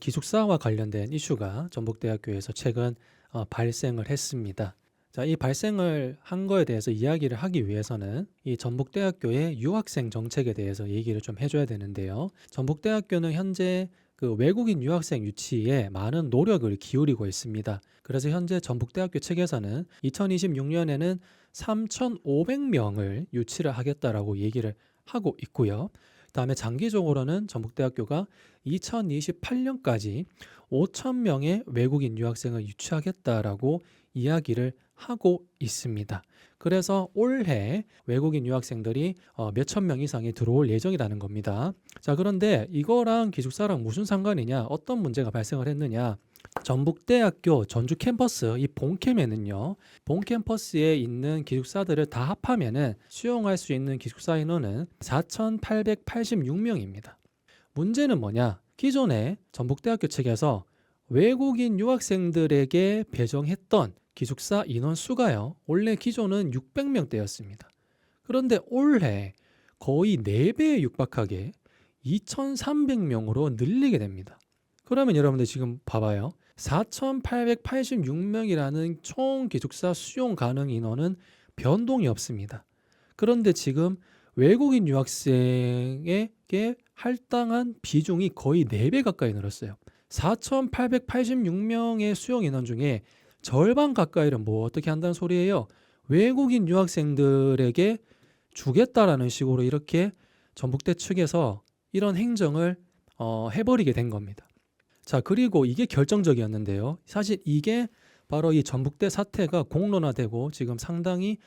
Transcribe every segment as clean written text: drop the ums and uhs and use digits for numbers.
기숙사와 관련된 이슈가 전북대학교에서 최근 발생을 했습니다. 자, 이 발생을 한 거에 대해서 이야기를 하기 위해서는 이 전북대학교의 유학생 정책에 대해서 얘기를 좀 해줘야 되는데요. 전북대학교는 현재 그 외국인 유학생 유치에 많은 노력을 기울이고 있습니다. 그래서 현재 전북대학교 측에서는 2026년에는 3,500명을 유치를 하겠다라고 얘기를 하고 있고요. 그다음에 장기적으로는 전북대학교가 2028년까지 5,000명의 외국인 유학생을 유치하겠다라고 이야기를 하고 있습니다. 그래서 올해 외국인 유학생들이 몇천 명 이상이 들어올 예정이라는 겁니다. 자, 그런데 이거랑 기숙사랑 무슨 상관이냐? 어떤 문제가 발생을 했느냐? 전북대학교 전주 캠퍼스 이 본캠에는요, 본 캠퍼스에 있는 기숙사들을 다 합하면은 수용할 수 있는 기숙사 인원은 4,886명입니다. 문제는 뭐냐? 기존에 전북대학교 측에서 외국인 유학생들에게 배정했던 기숙사 인원 수가요, 원래 기존은 600명대였습니다. 그런데 올해 거의 4배에 육박하게 2,300명으로 늘리게 됩니다. 그러면 여러분들 지금 봐봐요. 4,886명이라는 총 기숙사 수용 가능 인원은 변동이 없습니다. 그런데 지금 외국인 유학생에게 할당한 비중이 거의 4배 가까이 늘었어요. 4,886명의 수용 인원 중에 절반 가까이를 뭐 어떻게 한다는 소리예요? 외국인 유학생들에게 주겠다라는 식으로 이렇게 전북대 측에서 이런 행정을 해버리게 된 겁니다. 자, 그리고 이게 결정적이었는데요. 사실 이게 바로 이 전북대 사태가 공론화되고 지금 상당히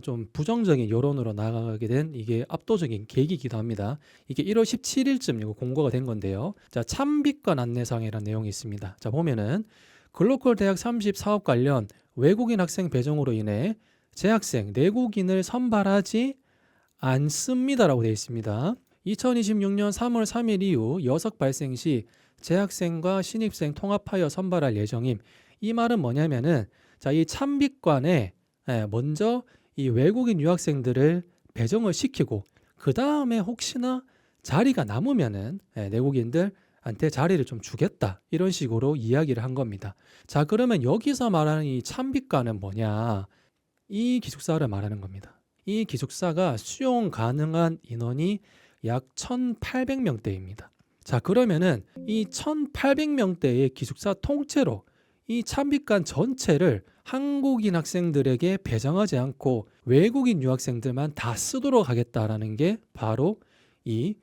좀 부정적인 여론으로 나가게 된 이게 압도적인 계기이기도 합니다. 이게 1월 17일쯤 이거 공고가 된 건데요. 자, 참비관 안내사항이라는 내용이 있습니다. 자, 보면은 글로컬 대학 30 사업 관련 외국인 학생 배정으로 인해 재학생 내국인을 선발하지 않습니다라고 되어 있습니다. 2026년 3월 3일 이후 여석 발생 시 재학생과 신입생 통합하여 선발할 예정임. 이 말은 뭐냐면은, 자, 이 참비관에 먼저 이 외국인 유학생들을 배정을 시키고 그 다음에 혹시나 자리가 남으면은 내국인들한테 자리를 좀 주겠다, 이런 식으로 이야기를 한 겁니다. 자, 그러면 여기서 말하는 이 참비관은 뭐냐? 이 기숙사를 말하는 겁니다. 이 기숙사가 수용 가능한 인원이 약 1,800명대입니다. 자, 그러면은 이 1,800명대의 기숙사 통째로 이 참비관 전체를 한국인 학생들에게 배정하지 않고 외국인 유학생들만 다 쓰도록 하겠다라는 게 바로 이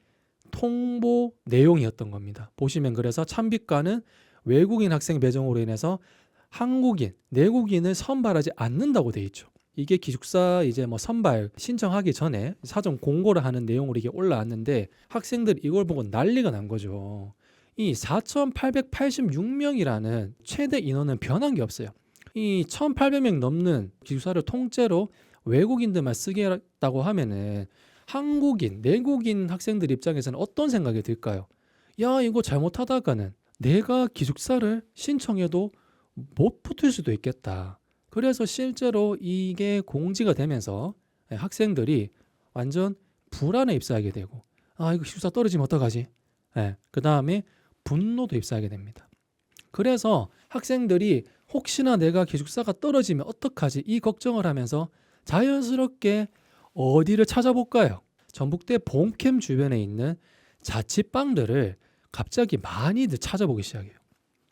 통보 내용이었던 겁니다. 보시면 그래서 참비관은 외국인 학생 배정으로 인해서 한국인, 내국인을 선발하지 않는다고 돼 있죠. 이게 기숙사 이제 뭐 선발 신청하기 전에 사전 공고를 하는 내용으로 이게 올라왔는데 학생들이 이걸 보고 난리가 난 거죠. 이 4,886명이라는 최대 인원은 변한 게 없어요. 이 1,800명 넘는 기숙사를 통째로 외국인들만 쓰게 했다고 하면은 한국인, 내국인 학생들 입장에서는 어떤 생각이 들까요? 야, 이거 잘못하다가는 내가 기숙사를 신청해도 못 붙을 수도 있겠다. 그래서 실제로 이게 공지가 되면서 학생들이 완전 불안에 휩싸이게 되고, 아, 이거 기숙사 떨어지면 어떡하지? 그 다음에 분노도 휩싸이게 됩니다. 그래서 학생들이 혹시나 내가 기숙사가 떨어지면 어떡하지? 이 걱정을 하면서 자연스럽게 어디를 찾아볼까요? 전북대 본캠 주변에 있는 자취방들을 갑자기 많이들 찾아보기 시작해요.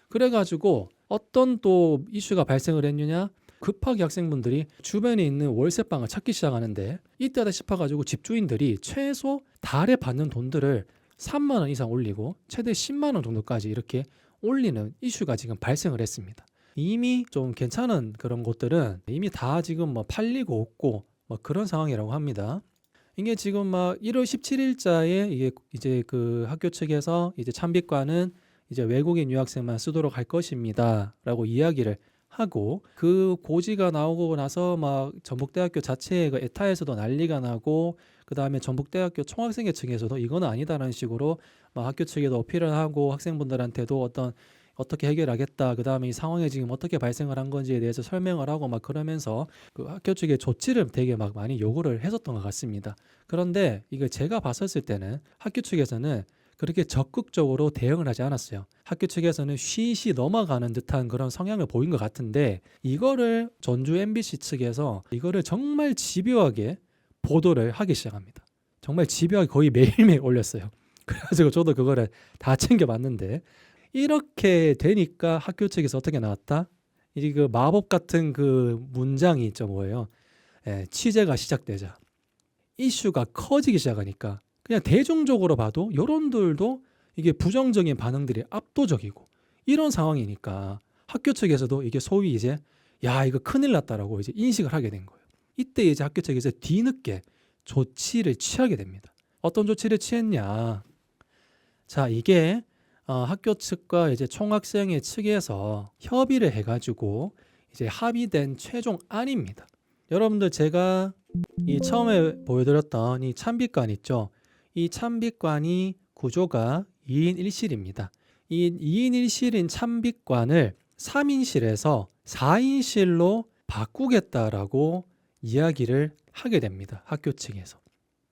그래가지고 어떤 또 이슈가 발생을 했느냐? 급하게 학생분들이 주변에 있는 월세방을 찾기 시작하는데, 이때다 싶어가지고 집주인들이 최소 달에 받는 돈들을 3만 원 이상 올리고 최대 10만 원 정도까지 이렇게 올리는 이슈가 지금 발생을 했습니다. 이미 좀 괜찮은 그런 곳들은 이미 다 지금 뭐 팔리고 없고 뭐 그런 상황이라고 합니다. 이게 지금 막 1월 17일자에 이게 이제 그 학교 측에서 이제 참비과는 이제 외국인 유학생만 쓰도록 할 것입니다라고 이야기를 하고, 그 고지가 나오고 나서 막 전북대학교 자체의 그 에타에서도 난리가 나고, 그 다음에 전북대학교 총학생회 측에서도 이거는 아니다라는 식으로 막 학교 측에도 어필을 하고 학생분들한테도 어떻게 해결하겠다, 그 다음에 이 상황이 지금 어떻게 발생을 한 건지에 대해서 설명을 하고 막 그러면서 그 학교 측에 조치를 되게 막 많이 요구를 했었던 것 같습니다. 그런데 이게 제가 봤었을 때는 학교 측에서는 그렇게 적극적으로 대응을 하지 않았어요. 학교 측에서는 쉬쉬 넘어가는 듯한 그런 성향을 보인 것 같은데 이거를 전주 MBC 측에서 이거를 정말 집요하게 보도를 하기 시작합니다. 정말 집요하게 거의 매일매일 올렸어요. 그래가지고 저도 그거를 다 챙겨봤는데 이렇게 되니까 학교 측에서 어떻게 나왔다? 이 그 마법 같은 그 문장이 있죠 뭐예요? 취재가 시작되자 이슈가 커지기 시작하니까 그냥 대중적으로 봐도 여론들도 이게 부정적인 반응들이 압도적이고 이런 상황이니까 학교 측에서도 이게 소위 이제 야 이거 큰일 났다라고 이제 인식을 하게 된 거예요. 이때 이제 학교 측에서 뒤늦게 조치를 취하게 됩니다. 어떤 조치를 취했냐? 자 이게 학교 측과 이제 총학생회 측에서 협의를 해가지고 이제 합의된 최종 안입니다. 여러분들 제가 이 처음에 보여드렸던 이 찬빛관 있죠? 이 찬빛관이 구조가 2인 1실입니다. 이 2인 1실인 찬빛관을 3인실에서 4인실로 바꾸겠다라고 이야기를 하게 됩니다. 학교 측에서.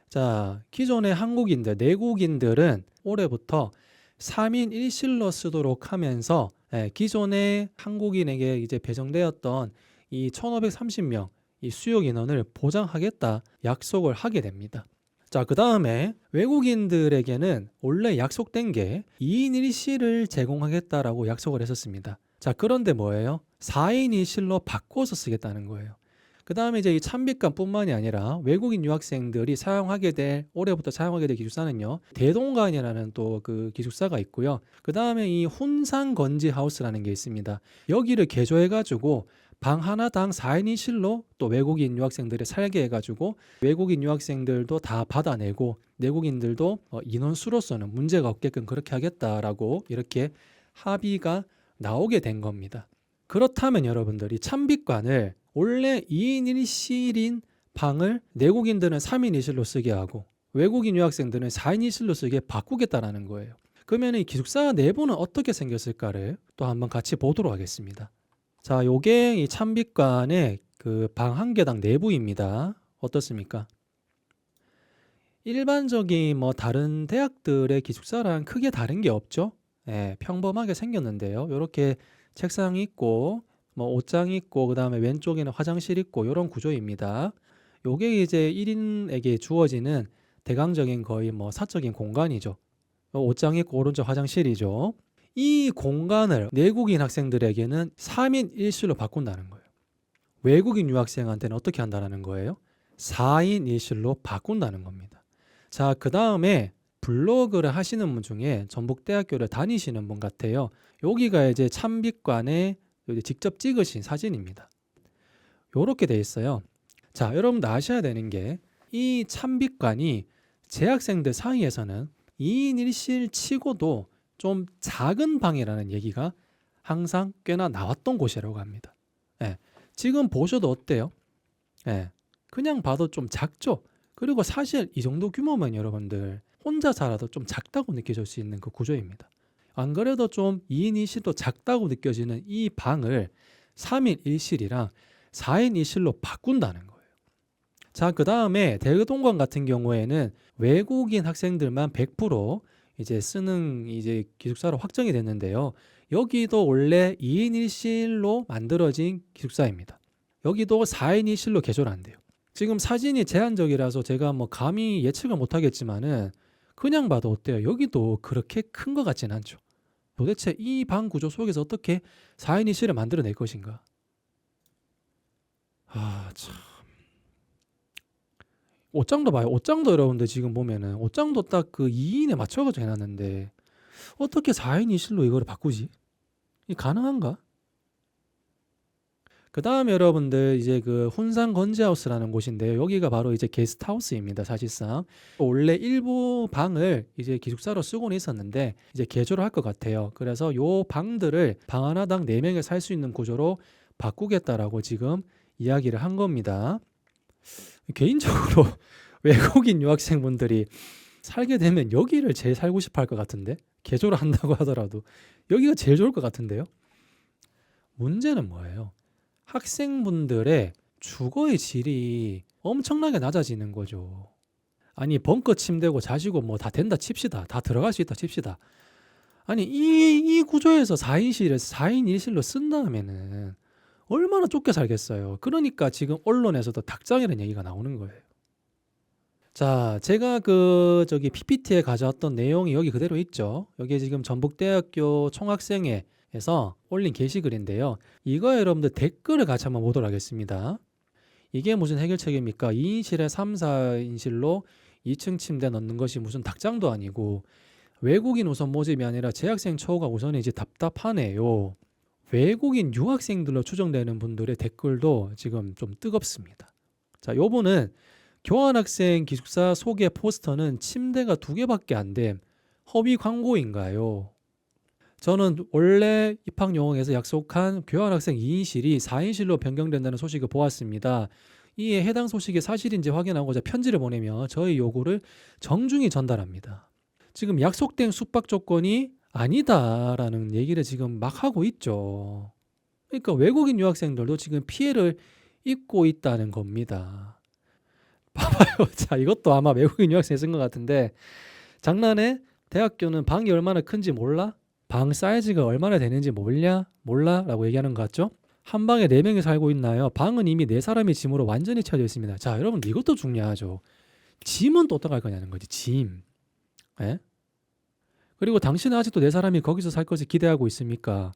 자, 기존의 한국인들, 내국인들은 올해부터 3인 1실로 쓰도록 하면서 기존의 한국인에게 이제 배정되었던 이 1,530명 이 수용 인원을 보장하겠다 약속을 하게 됩니다. 자, 그 다음에 외국인들에게는 원래 약속된 게 2인 1실을 제공하겠다라고 약속을 했었습니다. 자, 그런데 뭐예요? 4인 1실로 바꿔서 쓰겠다는 거예요. 그 다음에 이제 이 찬빛관뿐만이 아니라 외국인 유학생들이 올해부터 사용하게 될 기숙사는요, 대동관이라는 또 그 기숙사가 있고요. 그 다음에 이 훈상건지하우스라는 게 있습니다. 여기를 개조해가지고 방 하나당 4인 1실로 또 외국인 유학생들이 살게 해가지고 외국인 유학생들도 다 받아내고 내국인들도 인원수로서는 문제가 없게끔 그렇게 하겠다라고 이렇게 합의가 나오게 된 겁니다. 그렇다면 여러분들이 찬빛관을 원래 2인 1실인 방을 내국인들은 3인 1실로 쓰게 하고 외국인 유학생들은 4인 1실로 쓰게 바꾸겠다라는 거예요. 그러면 이 기숙사 내부는 어떻게 생겼을까를 또 한번 같이 보도록 하겠습니다. 자, 요게 이 찬빛관의 그 방 한 개당 내부입니다. 어떻습니까? 일반적인 뭐 다른 대학들의 기숙사랑 크게 다른 게 없죠. 평범하게 생겼는데요. 이렇게 책상이 있고 뭐 옷장이 있고 그다음에 왼쪽에는 화장실 있고 이런 구조입니다. 요게 이제 1인에게 주어지는 대강적인 거의 뭐 사적인 공간이죠. 옷장이 있고 오른쪽 화장실이죠. 이 공간을 내국인 학생들에게는 3인 1실로 바꾼다는 거예요. 외국인 유학생한테는 어떻게 한다는 거예요? 4인 1실로 바꾼다는 겁니다. 자, 그 다음에 블로그를 하시는 분 중에 전북대학교를 다니시는 분 같아요. 여기가 이제 찬빛관에 직접 찍으신 사진입니다. 요렇게 돼 있어요. 자, 여러분들 아셔야 되는 게 이 찬빛관이 재학생들 사이에서는 2인 1실 치고도 좀 작은 방이라는 얘기가 항상 꽤나 나왔던 곳이라고 합니다. 지금 보셔도 어때요? 그냥 봐도 좀 작죠? 그리고 사실 이 정도 규모면 여러분들 혼자 살아도 좀 작다고 느껴질 수 있는 그 구조입니다. 안 그래도 좀 2인 1실도 작다고 느껴지는 이 방을 3인 1실이랑 4인 1실로 바꾼다는 거예요. 자, 그 다음에 대동관 같은 경우에는 외국인 학생들만 100% 이제 쓰는 이제 기숙사로 확정이 됐는데요. 여기도 원래 2인 1실로 만들어진 기숙사입니다. 여기도 4인 1실로 개조를 한대요. 지금 사진이 제한적이라서 제가 뭐 감히 예측을 못 하겠지만은 그냥 봐도 어때요? 여기도 그렇게 큰 것 같진 않죠. 도대체 이 방 구조 속에서 어떻게 4인 1실을 만들어낼 것인가? 아, 참. 옷장도 봐요. 옷장도 여러분들 지금 보면은 옷장도 딱 그 2인에 맞춰가지고 해놨는데 어떻게 4인 1실로 이거를 바꾸지? 이 가능한가? 그 다음에 여러분들 이제 그 훈상 건지하우스라는 곳인데요. 여기가 바로 이제 게스트하우스입니다. 사실상 원래 일부 방을 이제 기숙사로 쓰고는 있었는데 이제 개조를 할 것 같아요. 그래서 요 방들을 방 하나당 4명이 살 수 있는 구조로 바꾸겠다라고 지금 이야기를 한 겁니다. 개인적으로 외국인 유학생분들이 살게 되면 여기를 제일 살고 싶어 할 것 같은데 개조를 한다고 하더라도 여기가 제일 좋을 것 같은데요. 문제는 뭐예요? 학생분들의 주거의 질이 엄청나게 낮아지는 거죠. 아니 벙커 침대고 자시고 뭐 다 된다 칩시다. 다 들어갈 수 있다 칩시다. 아니 이 구조에서 4인실을 4인 1실로 쓴다면은 얼마나 좁게 살겠어요. 그러니까 지금 언론에서도 닭장이라는 얘기가 나오는 거예요. 자, 제가 저기 PPT에 가져왔던 내용이 여기 그대로 있죠. 여기 지금 전북대학교 총학생회에서 올린 게시글인데요. 이거 여러분들 댓글을 같이 한번 보도록 하겠습니다. 이게 무슨 해결책입니까? 2인실에 3, 4인실로 2층 침대 넣는 것이 무슨 닭장도 아니고 외국인 우선 모집이 아니라 재학생 처우가 우선은 이제 답답하네요. 외국인 유학생들로 추정되는 분들의 댓글도 지금 좀 뜨겁습니다. 자, 요분은 교환학생 기숙사 소개 포스터는 침대가 2개밖에 안 됨. 허위 광고인가요? 저는 원래 입학용역에서 약속한 교환학생 2인실이 4인실로 변경된다는 소식을 보았습니다. 이에 해당 소식이 사실인지 확인하고자 편지를 보내며 저의 요구를 정중히 전달합니다. 지금 약속된 숙박 조건이 아니다라는 얘기를 지금 막 하고 있죠. 그러니까 외국인 유학생들도 지금 피해를 입고 있다는 겁니다. 봐봐요. 자, 이것도 아마 외국인 유학생이 쓴 것 같은데 장난해? 대학교는 방이 얼마나 큰지 몰라? 방 사이즈가 얼마나 되는지 몰라? 라고 얘기하는 것 같죠? 한 방에 4명이 살고 있나요? 방은 이미 4사람의 짐으로 완전히 채워져 있습니다. 자, 여러분 이것도 중요하죠. 짐은 또 어떡할 거냐는 거지. 짐. 예? 그리고 당신은 아직도 4사람이 거기서 살 것을 기대하고 있습니까?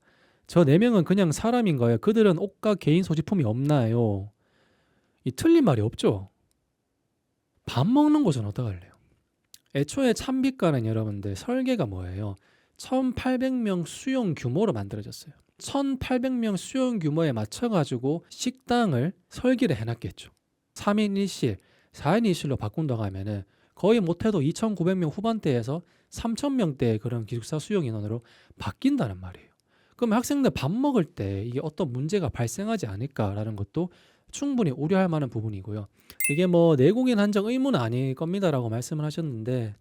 저 4명은 그냥 사람인 거예요. 그들은 옷과 개인 소지품이 없나요? 이 틀린 말이 없죠. 밥 먹는 곳은 어떡할래요? 애초에 참비과는 여러분들 설계가 뭐예요? 1800명 수용 규모로 만들어졌어요. 1800명 수용 규모에 맞춰가지고 식당을 설계를 해놨겠죠. 3인 1실, 4인 1실로 바꾼다고 하면은 거의 못해도 2900명 후반대에서 3000명대의 그런 기숙사 수용 인원으로 바뀐다는 말이에요. 그럼 학생들 밥 먹을 때 이게 어떤 문제가 발생하지 않을까라는 것도 충분히 우려할 만한 부분이고요. 이게 뭐 내국인 한정 의무는 아닐 겁니다라고 말씀을 하셨는데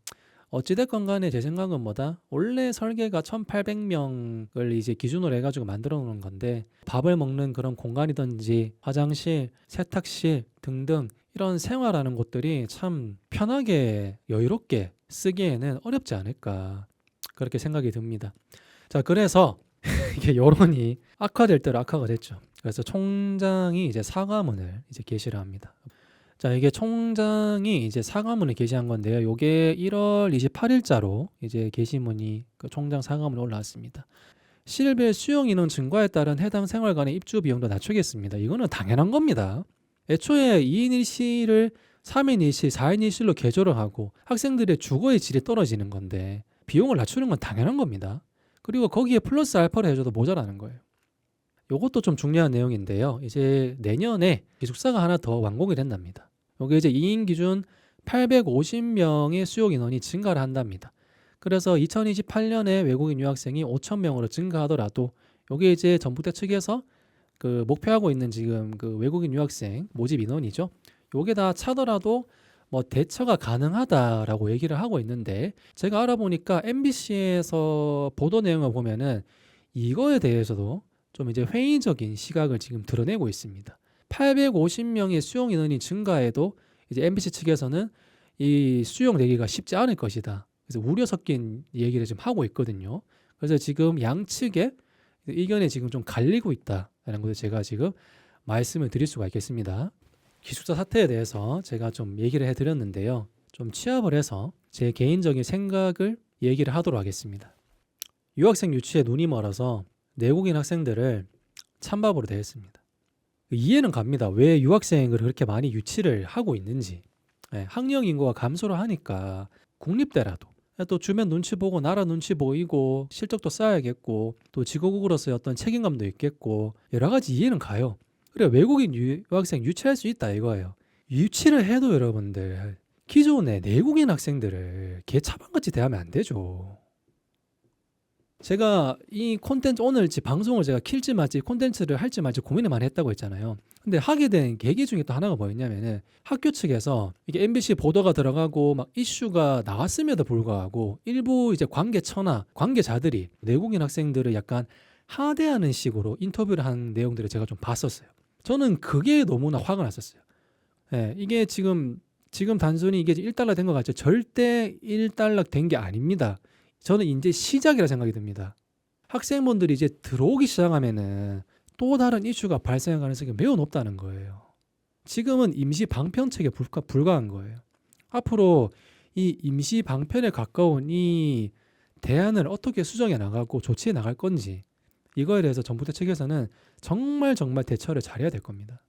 어찌됐건 간에 제 생각은 뭐다? 원래 설계가 1800명을 이제 기준으로 해가지고 만들어 놓은 건데 밥을 먹는 그런 공간이든지 화장실, 세탁실 등등 이런 생활하는 곳들이 참 편하게 여유롭게 쓰기에는 어렵지 않을까 그렇게 생각이 듭니다. 자, 그래서 이게 여론이 악화될 대로 악화가 됐죠. 그래서 총장이 이제 사과문을 이제 게시를 합니다. 자, 이게 총장이 이제 사과문을 게시한 건데요. 이게 1월 28일자로 이제 게시문이 그 총장 사과문에 올라왔습니다. 실외 수용 인원 증가에 따른 해당 생활관의 입주 비용도 낮추겠습니다. 이거는 당연한 겁니다. 애초에 2인 1실을 3인 1실, 4인 1실로 개조를 하고 학생들의 주거의 질이 떨어지는 건데 비용을 낮추는 건 당연한 겁니다. 그리고 거기에 플러스 알파를 해줘도 모자라는 거예요. 요것도 좀 중요한 내용인데요. 이제 내년에 기숙사가 하나 더 완공이 된답니다. 요게 이제 2인 기준 850명의 수용 인원이 증가를 한답니다. 그래서 2028년에 외국인 유학생이 5,000명으로 증가하더라도 요게 이제 전북대 측에서 그 목표하고 있는 지금 그 외국인 유학생 모집 인원이죠. 요게 다 차더라도 뭐 대처가 가능하다라고 얘기를 하고 있는데 제가 알아보니까 MBC에서 보도 내용을 보면은 이거에 대해서도 좀 이제 회의적인 시각을 지금 드러내고 있습니다. 850명의 수용 인원이 증가해도 이제 MBC 측에서는 이 수용되기가 쉽지 않을 것이다. 그래서 우려 섞인 얘기를 지금 하고 있거든요. 그래서 지금 양측의 의견이 지금 좀 갈리고 있다라는 것을 제가 지금 말씀을 드릴 수가 있겠습니다. 기숙사 사태에 대해서 제가 좀 얘기를 해드렸는데요. 좀 취합을 해서 제 개인적인 생각을 얘기를 하도록 하겠습니다. 유학생 유치에 눈이 멀어서 내국인 학생들을 찬밥으로 대했습니다. 이해는 갑니다. 왜 유학생을 그렇게 많이 유치를 하고 있는지. 학령 인구가 감소를 하니까 국립대라도 또 주변 눈치 보고 나라 눈치 보이고 실적도 쌓아야겠고 또 지도국으로서의 어떤 책임감도 있겠고 여러 가지 이해는 가요. 그래 외국인 유학생 유치할 수 있다 이거예요. 유치를 해도 여러분들 기존의 내국인 학생들을 개차반같이 대하면 안 되죠. 제가 이 콘텐츠 오늘 방송을 제가 킬지 말지 콘텐츠를 할지 말지 고민을 많이 했다고 했잖아요. 근데 하게 된 계기 중에 또 하나가 뭐였냐면은 학교 측에서 이게 MBC 보도가 들어가고 막 이슈가 나왔음에도 불구하고 일부 이제 관계처나 관계자들이 내국인 학생들을 약간 하대하는 식으로 인터뷰를 한 내용들을 제가 좀 봤었어요. 저는 그게 너무나 화가 났었어요. 이게 지금 지금 단순히 이게 $1 된 것 같죠. 절대 $1 된 게 아닙니다. 저는 이제 시작이라 생각이 듭니다. 학생분들이 이제 들어오기 시작하면은 또 다른 이슈가 발생할 가능성이 매우 높다는 거예요. 지금은 임시 방편책에 불과한 거예요. 앞으로 이 임시 방편에 가까운 이 대안을 어떻게 수정해 나가고 조치해 나갈 건지, 이거에 대해서 정부 측에서는 정말 대처를 잘해야 될 겁니다.